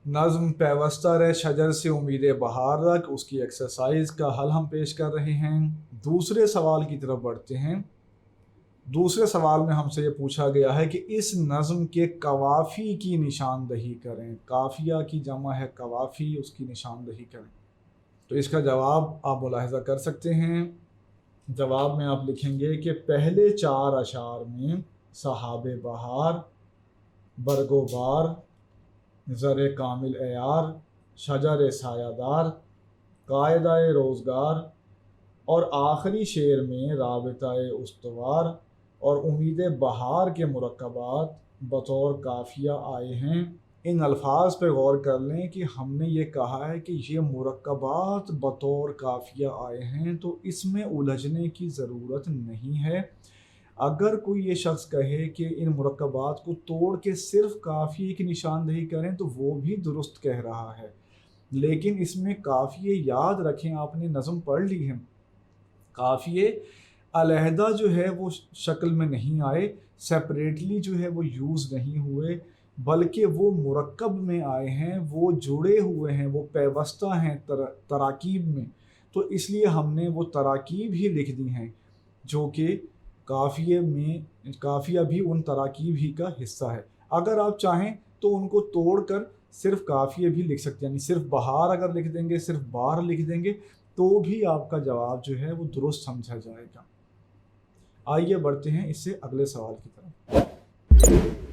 नज़्म पैवस्ता रहे शजर से उम्मीद बहार तक, उसकी एक्सरसाइज का हल हम पेश कर रहे हैं। दूसरे सवाल की तरफ बढ़ते हैं। दूसरे सवाल में हमसे ये पूछा गया है कि इस नज़्म के कवाफ़ी की निशानदही करें। काफ़िया की जमा है कवाफ़ी, उसकी निशानदही करें। तो इसका जवाब आप मुलाहिज़ा कर सकते हैं। जवाब में आप लिखेंगे कि पहले 4 अशार में सहाबे बहार, बरगो बार, ज़र कामिल एयार, शजर सायादार, कायदाए रोज़गार और आखिरी शेर में राबिताए उस्तवार और उम्मीद बहार के मुरक्कबात बतौर काफ़िया आए हैं। इन अल्फाज पे गौर कर लें कि हमने ये कहा है कि ये मुरक्कबात बतौर काफ़िया आए हैं, तो इसमें उलझने की ज़रूरत नहीं है। अगर कोई ये शख्स कहे कि इन मुरक्कबात को तोड़ के सिर्फ काफ़िए की निशानदही करें तो वो भी दुरुस्त कह रहा है, लेकिन इसमें काफ़िए याद रखें, आपने नज़म पढ़ ली है, काफ़िए अलहदा जो है वो शक्ल में नहीं आए, सेपरेटली जो है वो यूज़ नहीं हुए, बल्कि वो मुरक्कब में आए हैं, वो जुड़े हुए हैं, वो पैवस्ता हैं तराकीब में। तो इसलिए हमने वो तराकीब ही लिख दी हैं जो कि काफ़िए में, काफ़िया भी उन तराकीब ही का हिस्सा है। अगर आप चाहें तो उनको तोड़कर सिर्फ काफ़िए भी लिख सकते हैं, यानी सिर्फ बहार अगर लिख देंगे, सिर्फ बार लिख देंगे तो भी आपका जवाब जो है वो दुरुस्त समझा जाएगा। आइए बढ़ते हैं इससे अगले सवाल की तरफ।